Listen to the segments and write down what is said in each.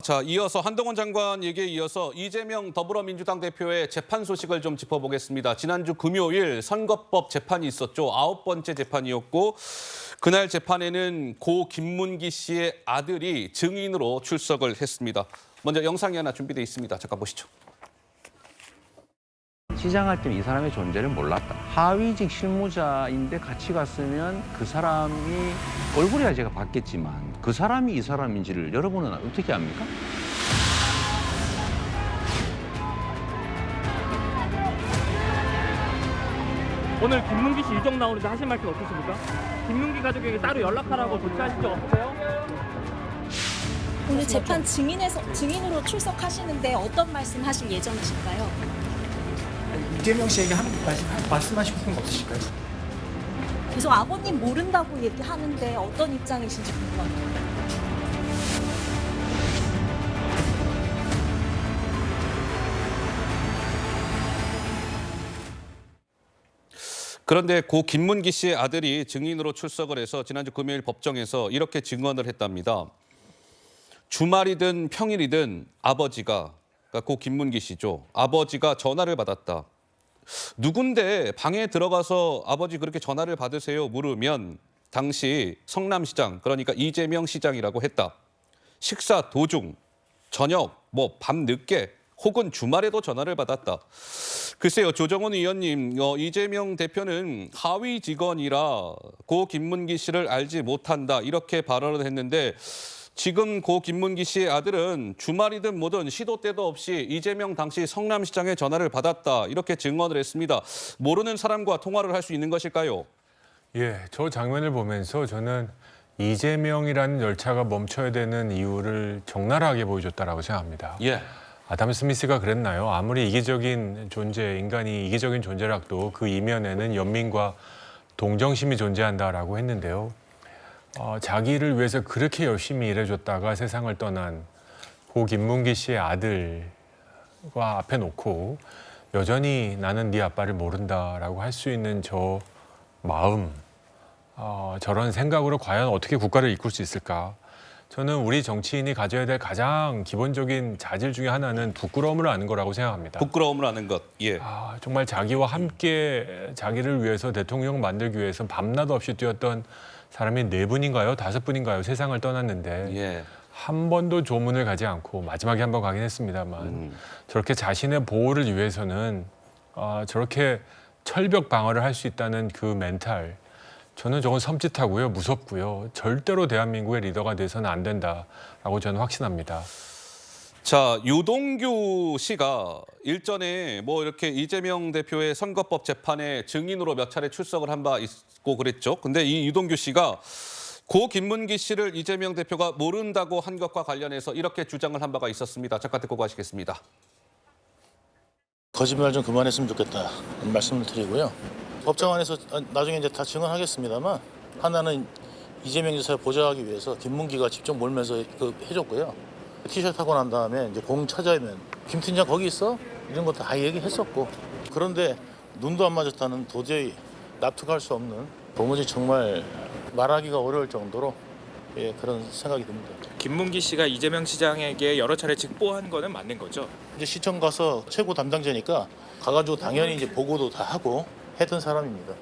자, 이어서 한동훈 장관 얘기에 이어서 이재명 더불어민주당 대표의 재판 소식을 좀 짚어보겠습니다. 지난주 금요일 선거법 재판이 있었죠. 9번째 재판이었고 그날 재판에는 고 김문기 씨의 아들이 증인으로 출석을 했습니다. 먼저 영상이 하나 준비되어 있습니다. 잠깐 보시죠. 시장할 때는 이 사람의 존재를 몰랐다. 하위직 실무자인데 같이 갔으면 그 사람이 얼굴이야 제가 봤겠지만 그 사람이 이 사람인지를 여러분은 어떻게 압니까? 오늘 김문기 씨 유정 나오는데 하실 말씀 어떠십니까? 김문기 가족에게 따로 연락하라고 조치하신 적 없으세요? 오늘 재판 증인으로 출석하시는데 어떤 말씀 하실 예정이실까요? 이재명 씨에게 말씀하시고 싶은 거 없으실까요? 계속 아버님 모른다고 얘기하는데 어떤 입장이신지 궁금합니다. 그런데 고 김문기 씨의 아들이 증인으로 출석을 해서 지난주 금요일 법정에서 이렇게 증언을 했답니다. 주말이든 평일이든 아버지가, 그러니까 고 김문기 씨죠. 아버지가 전화를 받았다. 누군데 방에 들어가서 아버지 그렇게 전화를 받으세요 물으면 당시 성남시장, 그러니까 이재명 시장이라고 했다. 식사 도중, 저녁, 밤늦게 혹은 주말에도 전화를 받았다. 글쎄요, 조정훈 의원님, 이재명 대표는 하위 직원이라 고 김문기 씨를 알지 못한다 이렇게 발언을 했는데 지금 고 김문기 씨의 아들은 주말이든 뭐든 시도 때도 없이 이재명 당시 성남시장에 전화를 받았다 이렇게 증언을 했습니다. 모르는 사람과 통화를 할 수 있는 것일까요? 예, 저 장면을 보면서 저는 이재명이라는 열차가 멈춰야 되는 이유를 적나라하게 보여줬다라고 생각합니다. 예. 아담 스미스가 그랬나요? 아무리 이기적인 존재, 인간이 이기적인 존재라도 그 이면에는 연민과 동정심이 존재한다라고 했는데요. 자기를 위해서 그렇게 열심히 일해줬다가 세상을 떠난 고 김문기 씨의 아들과 앞에 놓고 여전히 나는 네 아빠를 모른다라고 할 수 있는 저 마음, 저런 생각으로 과연 어떻게 국가를 이끌 수 있을까? 저는 우리 정치인이 가져야 될 가장 기본적인 자질 중에 하나는 부끄러움을 아는 거라고 생각합니다. 부끄러움을 아는 것. 예. 정말 자기와 함께 자기를 위해서 대통령 만들기 위해서 밤낮 없이 뛰었던 사람이 4분인가요? 5분인가요? 세상을 떠났는데 예. 한 번도 조문을 가지 않고 마지막에 한 번 가긴 했습니다만 저렇게 자신의 보호를 위해서는 저렇게 철벽 방어를 할 수 있다는 그 멘탈, 저는 저건 섬찟하고요, 무섭고요. 절대로 대한민국의 리더가 돼서는 안 된다라고 저는 확신합니다. 자, 유동규 씨가 일전에 이렇게 이재명 대표의 선거법 재판에 증인으로 몇 차례 출석을 한 바 있고 그랬죠. 근데 이 유동규 씨가 고 김문기 씨를 이재명 대표가 모른다고 한 것과 관련해서 이렇게 주장을 한 바가 있었습니다. 잠깐 듣고 가시겠습니다. 거짓말 좀 그만했으면 좋겠다 말씀을 드리고요. 법정 안에서 나중에 이제 다 증언하겠습니다만 하나는 이재명 지사를 보좌하기 위해서 김문기가 직접 몰면서 해줬고요. 티셔츠 하고 난 다음에 이제 공 찾아오면 김 팀장 거기 있어? 이런 거 다 얘기했었고 그런데 눈도 안 맞았다는 도저히 납득할 수 없는 도무지 정말 말하기가 어려울 정도로 그런 생각이 듭니다. 김문기 씨가 이재명 시장에게 여러 차례 직보한 거는 맞는 거죠? 이제 시청 가서 최고 담당자니까 가가지고 당연히 이제 보고도 다 하고 했던 사람입니다.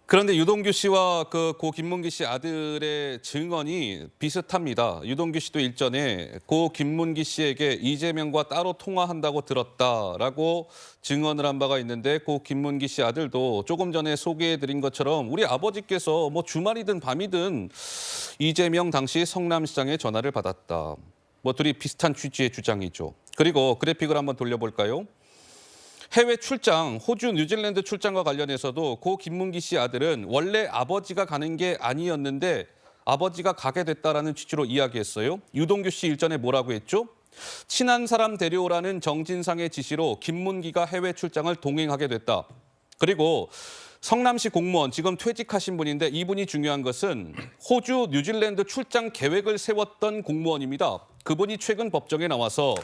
그런데 유동규 씨와 그 고 김문기 씨 아들의 증언이 비슷합니다. 유동규 씨도 일전에 고 김문기 씨에게 이재명과 따로 통화한다고 들었다라고 증언을 한 바가 있는데 고 김문기 씨 아들도 조금 전에 소개해드린 것처럼 우리 아버지께서 주말이든 밤이든 이재명 당시 성남시장에 전화를 받았다. 둘이 비슷한 취지의 주장이죠. 그리고 그래픽을 한번 돌려볼까요? 해외 출장, 호주, 뉴질랜드 출장과 관련해서도 고 김문기 씨 아들은 원래 아버지가 가는 게 아니었는데 아버지가 가게 됐다라는 취지로 이야기했어요. 유동규 씨 일전에 뭐라고 했죠? 친한 사람 데려오라는 정진상의 지시로 김문기가 해외 출장을 동행하게 됐다. 그리고 성남시 공무원, 지금 퇴직하신 분인데 이분이 중요한 것은 호주, 뉴질랜드 출장 계획을 세웠던 공무원입니다. 그분이 최근 법정에 나와서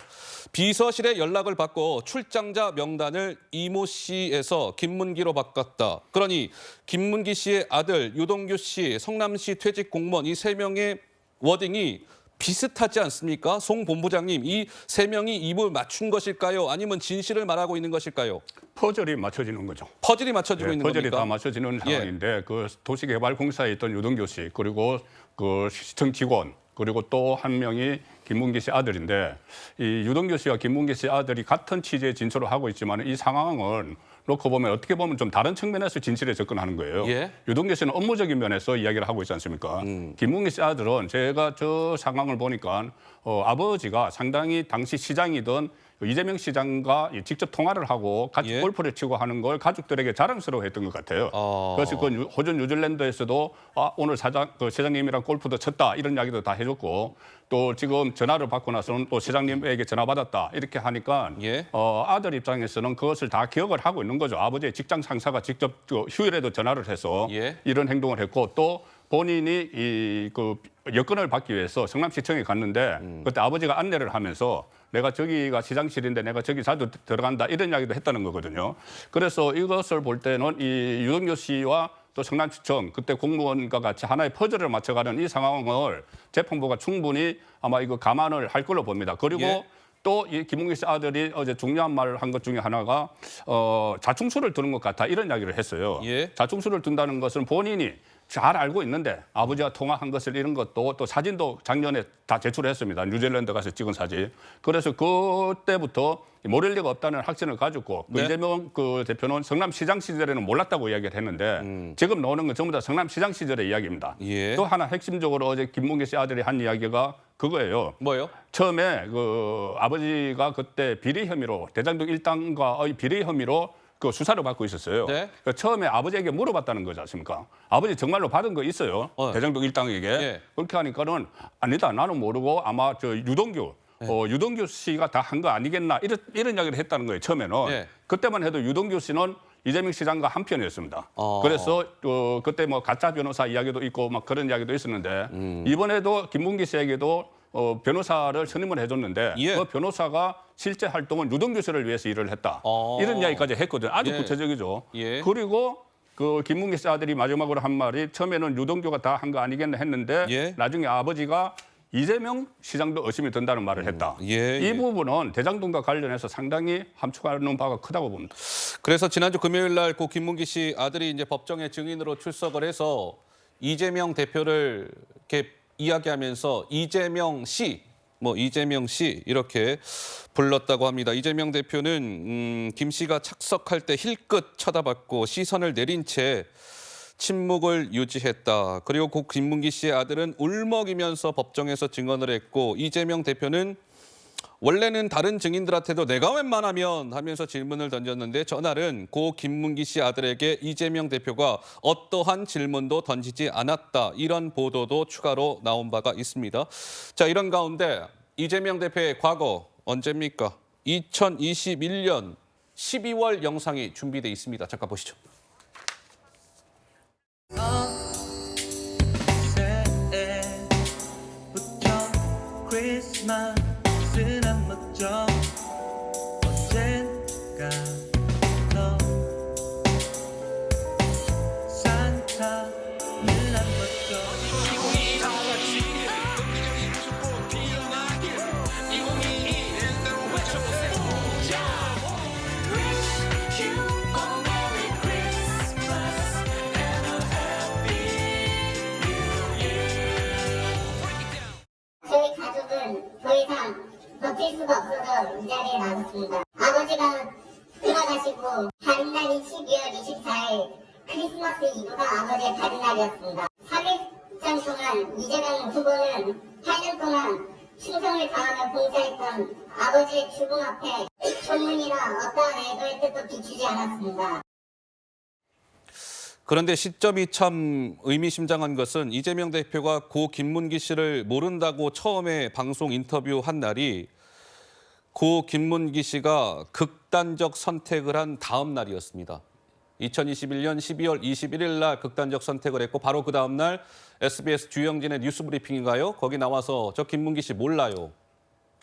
비서실에 연락을 받고 출장자 명단을 이모 씨에서 김문기로 바꿨다. 그러니 김문기 씨의 아들 유동규 씨, 성남시 퇴직 공무원 이 3명의 워딩이 비슷하지 않습니까? 송 본부장님, 이 세 명이 입을 맞춘 것일까요? 아니면 진실을 말하고 있는 것일까요? 퍼즐이 맞춰지는 거죠. 퍼즐이 맞춰지고 있는 퍼즐이 겁니까? 다 맞춰지는 상황인데 그 도시개발공사에 있던 유동규 씨 그리고 그 시청 직원 그리고 또 한 명이 김문기 씨 아들인데 이 유동규 씨와 김문기 씨 아들이 같은 취지의 진술을 하고 있지만 이 상황을 놓고 보면 어떻게 보면 좀 다른 측면에서 진실에 접근하는 거예요. 예. 유동규 씨는 업무적인 면에서 이야기를 하고 있지 않습니까? 김문기 씨 아들은 제가 저 상황을 보니까 아버지가 상당히 당시 시장이던 이재명 시장과 직접 통화를 하고 같이 예. 골프를 치고 하는 걸 가족들에게 자랑스러워했던 것 같아요. 그래서 그 호주 뉴질랜드에서도 오늘 시장님이랑 골프도 쳤다 이런 이야기도 다 해줬고 또 지금 전화를 받고 나서는 또 시장님에게 전화 받았다 이렇게 하니까 예. 아들 입장에서는 그것을 다 기억을 하고 있는 거죠. 아버지의 직장 상사가 직접 휴일에도 전화를 해서 예. 이런 행동을 했고 또 본인이 그 여권을 받기 위해서 성남시청에 갔는데 그때 아버지가 안내를 하면서 내가 저기가 시장실인데 내가 저기 자주 들어간다 이런 이야기도 했다는 거거든요. 그래서 이것을 볼 때는 이 유동규 씨와 또 성남시청 그때 공무원과 같이 하나의 퍼즐을 맞춰가는 이 상황을 재판부가 충분히 아마 이거 감안을 할 걸로 봅니다. 그리고 예. 또 이 김웅기 씨 아들이 어제 중요한 말을 한 것 중에 하나가 자충수를 두는 것 같아 이런 이야기를 했어요. 예. 자충수를 둔다는 것은 본인이 잘 알고 있는데 아버지와 통화한 것을 이런 것도 또 사진도 작년에 다 제출했습니다. 뉴질랜드 가서 찍은 사진. 그래서 그때부터 모를 리가 없다는 확신을 가졌고 네. 이재명 그 대표는 성남시장 시절에는 몰랐다고 이야기를 했는데 지금 나오는 건 전부 다 성남시장 시절의 이야기입니다. 예. 또 하나 핵심적으로 어제 김문기 씨 아들이 한 이야기가 그거예요. 뭐요? 처음에 그 아버지가 그때 비리 혐의로 대장동 일당과의 비리 혐의로 그 수사를 받고 있었어요. 네. 그러니까 처음에 아버지에게 물어봤다는 거지 않습니까? 아버지 정말로 받은 거 있어요. 대장동 일당에게. 예. 그렇게 하니까는 아니다 나는 모르고 아마 저 유동규 유동규 씨가 다 한 거 아니겠나 이런 이야기를 했다는 거예요. 처음에는. 예. 그때만 해도 유동규 씨는 이재명 시장과 한편이었습니다. 그래서 그때 뭐 가짜 변호사 이야기도 있고 막 그런 이야기도 있었는데 이번에도 김문기 씨에게도 변호사를 선임을 해줬는데 예. 그 변호사가 실제 활동은 유동규 씨를 위해서 일을 했다. 이런 이야기까지 했거든요. 아주 예. 구체적이죠. 예. 그리고 그 김문기 씨 아들이 마지막으로 한 말이 처음에는 유동규가 다 한 거 아니겠나 했는데 예. 나중에 아버지가 이재명 시장도 의심이 든다는 말을 했다. 예, 이 예. 부분은 대장동과 관련해서 상당히 함축하는 바가 크다고 봅니다. 그래서 지난주 금요일 날 고 김문기 씨 아들이 이제 법정에 증인으로 출석을 해서 이재명 대표를 이렇게 이야기하면서 이재명 씨 이렇게 불렀다고 합니다. 이재명 대표는 김 씨가 착석할 때 힐끗 쳐다봤고 시선을 내린 채 침묵을 유지했다. 그리고 고 김문기 씨의 아들은 울먹이면서 법정에서 증언을 했고 이재명 대표는 원래는 다른 증인들한테도 내가 웬만하면 하면서 질문을 던졌는데 전날은 고 김문기 씨 아들에게 이재명 대표가 어떠한 질문도 던지지 않았다. 이런 보도도 추가로 나온 바가 있습니다. 자, 이런 가운데 이재명 대표의 과거 언제입니까? 2021년 12월 영상이 준비돼 있습니다. 잠깐 보시죠. 크리스마스는 멋져 언젠가 너 산타는 안 멋져 저희 가족은 더 이상 버틸 수가 없어서 이 자리에 나왔습니다. 아버지가 돌아가시고 다른 날인 12월 24일 크리스마스 이브가 아버지의 다른 날이었습니다. 3일장 동안 이재명 후보는 8년 동안 충성을 다하며 봉사했던 아버지의 죽음 앞에 조문이나 어떠한 애도의 뜻도 비추지 않았습니다. 그런데 시점이 참 의미심장한 것은 이재명 대표가 고 김문기 씨를 모른다고 처음에 방송 인터뷰한 날이 고 김문기 씨가 극단적 선택을 한 다음 날이었습니다. 2021년 12월 21일 날 극단적 선택을 했고 바로 그 다음 날 SBS 주영진의 뉴스 브리핑인가요? 거기 나와서 저 김문기 씨 몰라요.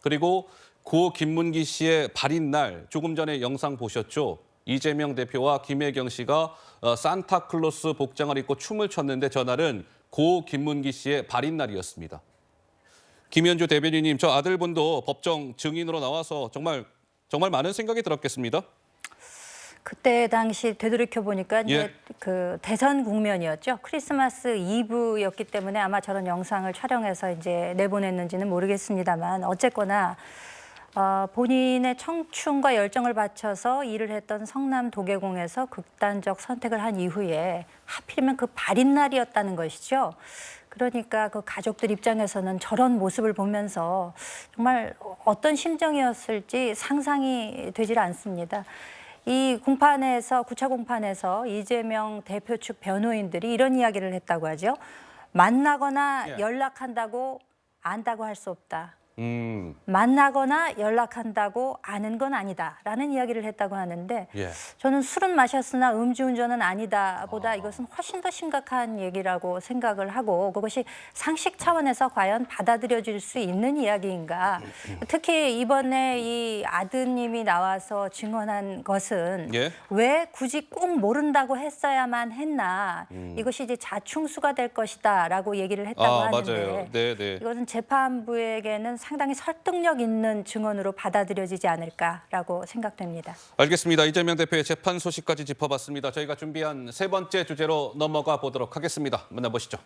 그리고 고 김문기 씨의 발인 날 조금 전에 영상 보셨죠? 이재명 대표와 김혜경 씨가 산타클로스 복장을 입고 춤을 췄는데 저날은 고 김문기 씨의 발인 날이었습니다. 김현주 대변인님, 저 아들분도 법정 증인으로 나와서 정말 많은 생각이 들었겠습니다. 그때 당시 되돌이켜 보니까 이제 예. 그 대선 국면이었죠. 크리스마스 이브였기 때문에 아마 저런 영상을 촬영해서 이제 내보냈는지는 모르겠습니다만 어쨌거나 본인의 청춘과 열정을 바쳐서 일을 했던 성남 도계공에서 극단적 선택을 한 이후에 하필이면 그 발인 날이었다는 것이죠. 그러니까 그 가족들 입장에서는 저런 모습을 보면서 정말 어떤 심정이었을지 상상이 되질 않습니다. 이 공판에서 9차 공판에서 이재명 대표 측 변호인들이 이런 이야기를 했다고 하죠. 만나거나 연락한다고 안다고 할 수 없다. 만나거나 연락한다고 아는 건 아니다라는 이야기를 했다고 하는데 예. 저는 술은 마셨으나 음주운전은 아니다보다 이것은 훨씬 더 심각한 얘기라고 생각을 하고 그것이 상식 차원에서 과연 받아들여질 수 있는 이야기인가. 특히 이번에 이 아드님이 나와서 증언한 것은 예. 왜 굳이 꼭 모른다고 했어야만 했나. 이것이 이제 자충수가 될 것이다라고 얘기를 했다고 하는데 맞아요. 네. 이것은 재판부에게는 상당히 설득력 있는 증언으로 받아들여지지 않을까라고 생각됩니다. 알겠습니다. 이재명 대표의 재판 소식까지 짚어봤습니다. 저희가 준비한 세 번째 주제로 넘어가 보도록 하겠습니다. 만나보시죠.